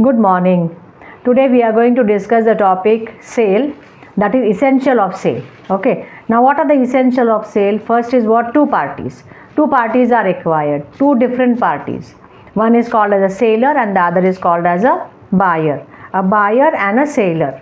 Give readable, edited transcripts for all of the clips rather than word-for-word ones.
Good morning. Today we are going to discuss the topic sale, that is essential of sale. Okay. Now what are the essential of sale? First is what? Two parties. Two parties are required. Two different parties. One is called as a seller and the other is called as a buyer. A buyer and a seller.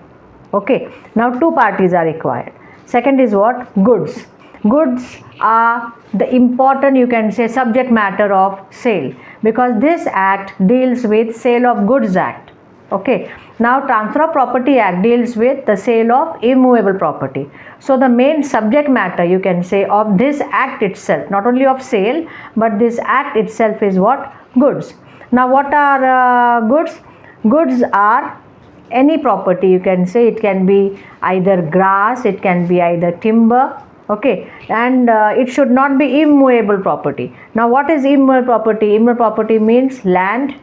Okay. Now two parties are required. Second is what? Goods. Goods are the important, you can say, subject matter of sale, because this act deals with sale of goods act. Okay. Now transfer of property act deals with the sale of immovable property. So the main subject matter, you can say, of this act itself, not only of sale but this act itself, is what? Goods. Now what are goods? Goods are any property, you can say. It can be either grass, it can be either timber. Okay, and it should not be immovable property. Now what is immovable property? Immovable property means land,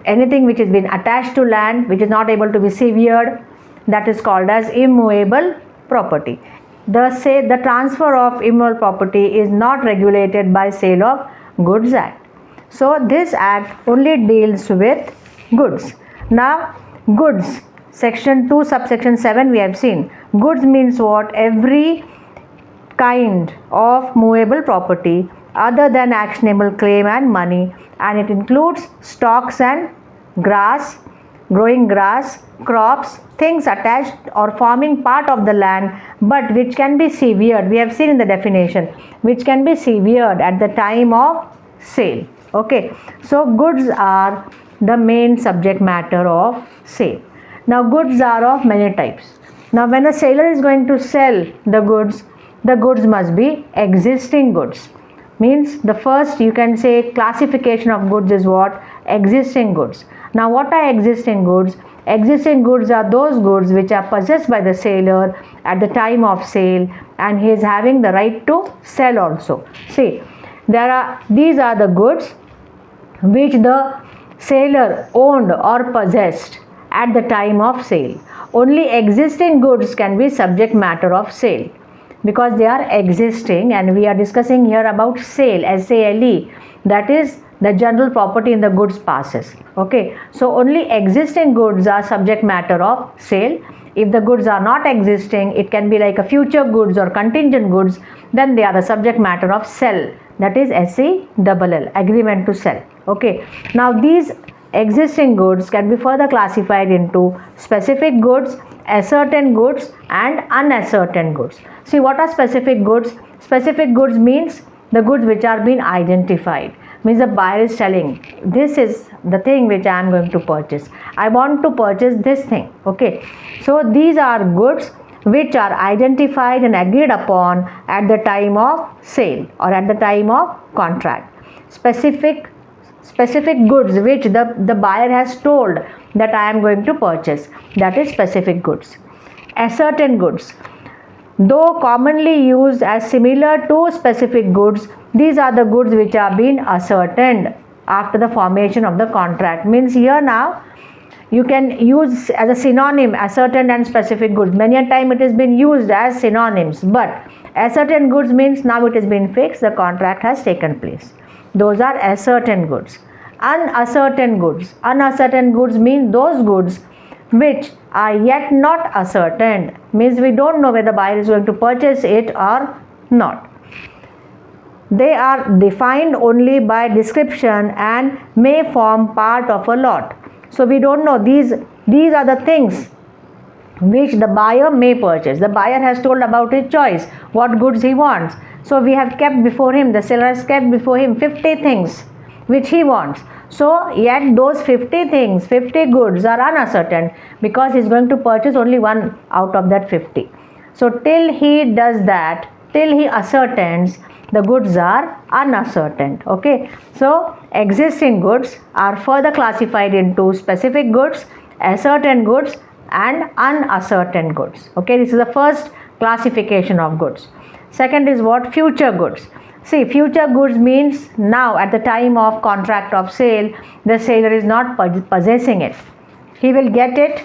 anything which has been attached to land, which is not able to be severed, that is called as immovable property. The transfer of immovable property is not regulated by Sale of Goods Act. So this act only deals with goods. Now goods, section 2 subsection 7 we have seen. Goods means what? Every kind of movable property other than actionable claim and money, and it includes stocks and grass, growing grass, crops, things attached or forming part of the land but which can be severed. We have seen in the definition, which can be severed at the time of sale. Okay, so goods are the main subject matter of sale. Now goods are of many types. Now when a seller is going to sell the goods must be existing goods. Means the first, you can say, classification of goods is what? Existing goods. Now what are existing goods? Existing goods are those goods which are possessed by the seller at the time of sale and he is having the right to sell also. See, these are the goods which the seller owned or possessed at the time of sale. Only existing goods can be subject matter of sale, because they are existing, and we are discussing here about sale, SALE, that is the general property in the goods passes. Okay, so only existing goods are subject matter of sale. If the goods are not existing, it can be like a future goods or contingent goods, then they are the subject matter of sell, that is SELL, agreement to sell. Okay, now these existing goods can be further classified into specific goods, ascertained goods and unascertained goods. See, what are specific goods? Specific goods means the goods which are being identified. Means the buyer is telling, this is the thing which I am going to purchase. I want to purchase this thing. Okay, so these are goods which are identified and agreed upon at the time of sale or at the time of contract. Specific goods which the buyer has told that I am going to purchase, that is specific goods. Ascertained goods, though commonly used as similar to specific goods, these are the goods which are being ascertained after the formation of the contract. Means here now you can use as a synonym ascertained and specific goods. Many a time it has been used as synonyms, but ascertained goods means now it has been fixed, the contract has taken place. Those are ascertained goods. Unascertained goods mean those goods which are yet not ascertained, means we don't know whether the buyer is going to purchase it or not. They are defined only by description and may form part of a lot. So we don't know, these are the things which the buyer may purchase. The buyer has told about his choice, what goods he wants. So we have kept before him, the seller has kept before him 50 things which he wants. So yet those 50 things, 50 goods are unascertained, because he is going to purchase only one out of that 50. So till he does that, till he ascertains, the goods are unascertained. Okay, so existing goods are further classified into specific goods, ascertained goods and unascertained goods. Okay, this is the first classification of goods. Second is what? Future goods. See, future goods means now at the time of contract of sale, the seller is not possessing it. He will get it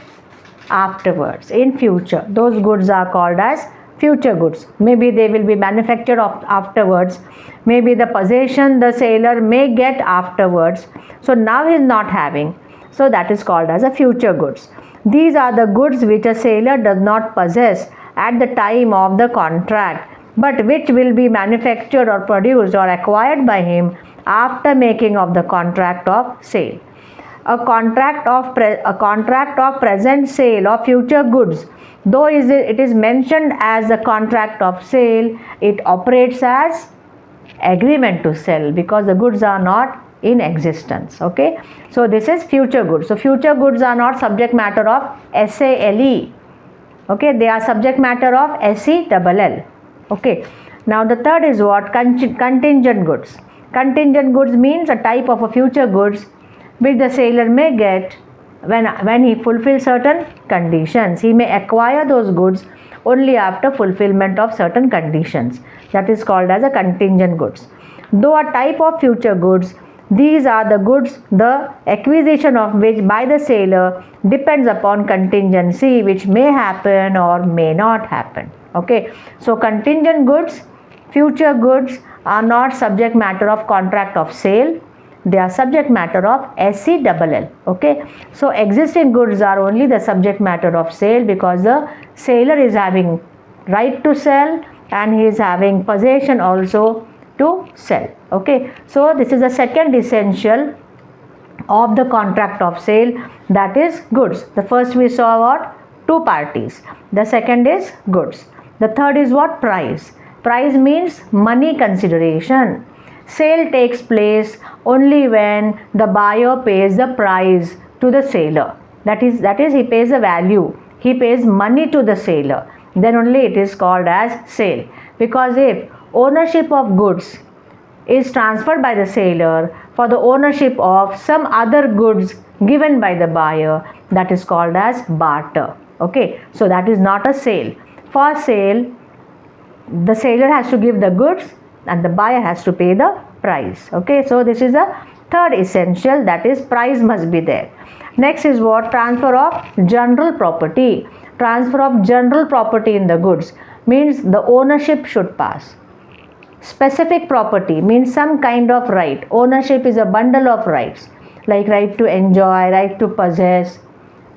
afterwards, in future. Those goods are called as future goods. Maybe they will be manufactured afterwards. Maybe the possession the seller may get afterwards. So now he is not having. So that is called as a future goods. These are the goods which a sailor does not possess at the time of the contract, but which will be manufactured or produced or acquired by him after making of the contract of sale. A contract of present sale of future goods, though it is mentioned as a contract of sale, it operates as agreement to sell because the goods are not in existence. Okay, so this is future goods. So future goods are not subject matter of SALE. Okay, they are subject matter of SELL. Okay, now the third is what? Contingent goods. Contingent goods means a type of a future goods which the sailor may get when he fulfills certain conditions. He may acquire those goods only after fulfillment of certain conditions. That is called as a contingent goods. Though a type of future goods, these are the goods the acquisition of which by the sailor depends upon contingency which may happen or may not happen. Okay, so contingent goods, future goods are not subject matter of contract of sale. They are subject matter of SELL. Okay, so existing goods are only the subject matter of sale because the sailor is having right to sell and he is having possession also to sell. Okay, so this is the second essential of the contract of sale, that is goods. The first we saw what? Two parties. The second is goods. The third is what? Price. Price means money consideration. Sale takes place only when the buyer pays the price to the sailor. That is he pays the value. He pays money to the sailor. Then only it is called as sale. Because if ownership of goods is transferred by the sailor for the ownership of some other goods given by the buyer, that is called as barter. Okay, so that is not a sale. For sale, the sailor has to give the goods and the buyer has to pay the price. Okay, so this is the third essential, that is price must be there. Next is what? Transfer of general property. Transfer of general property in the goods means the ownership should pass. Specific property means some kind of right. Ownership is a bundle of rights, like right to enjoy, right to possess.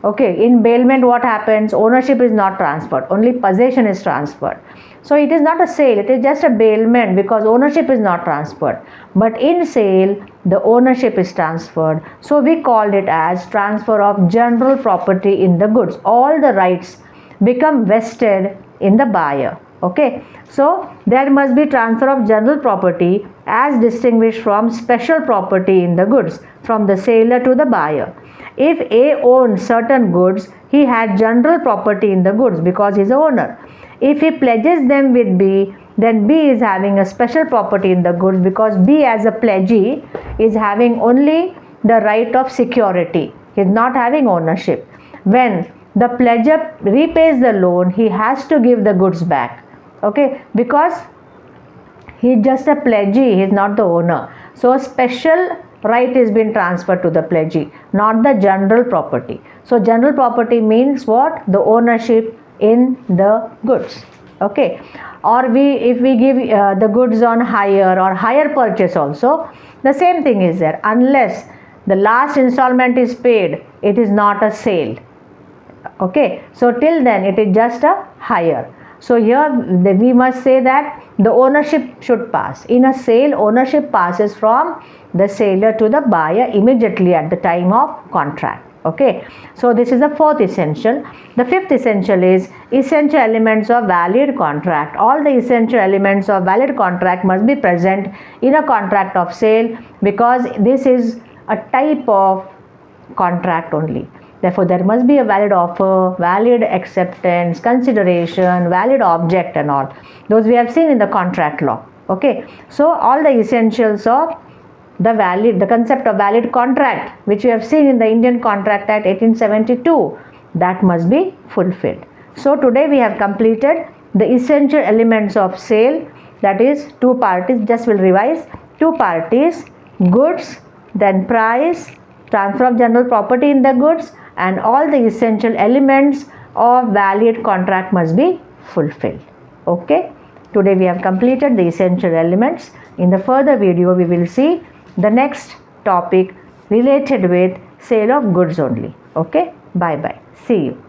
Okay, in bailment what happens? Ownership is not transferred, only possession is transferred. So it is not a sale, it is just a bailment because ownership is not transferred. But in sale, the ownership is transferred. So we called it as transfer of general property in the goods. All the rights become vested in the buyer. Okay, so there must be transfer of general property as distinguished from special property in the goods from the sailor to the buyer. If A owns certain goods, he had general property in the goods because he is the owner. If he pledges them with B, then B is having a special property in the goods because B as a pledgee is having only the right of security. He is not having ownership. When the pledger repays the loan, he has to give the goods back. Okay, because he is just a pledgee, he is not the owner. So a special right is being transferred to the pledgee, not the general property. So general property means what? The ownership in the goods. Okay, or if we give the goods on hire or hire purchase also, the same thing is there. Unless the last installment is paid, it is not a sale. Okay, so till then it is just a hire. So here we must say that the ownership should pass. In a sale, ownership passes from the sailor to the buyer immediately at the time of contract. Okay, so this is the fourth essential. The fifth essential is essential elements of valid contract. All the essential elements of valid contract must be present in a contract of sale because this is a type of contract only. Therefore, there must be a valid offer, valid acceptance, consideration, valid object and all. Those we have seen in the contract law. Okay, so all the essentials of the concept of valid contract, which we have seen in the Indian Contract Act 1872, that must be fulfilled. So today we have completed the essential elements of sale, that is two parties. Just will revise: two parties, goods, then price, transfer of general property in the goods, and all the essential elements of valid contract must be fulfilled. Okay, today we have completed the essential elements. In the further video we will see the next topic related with sale of goods only. Okay, bye bye, see you.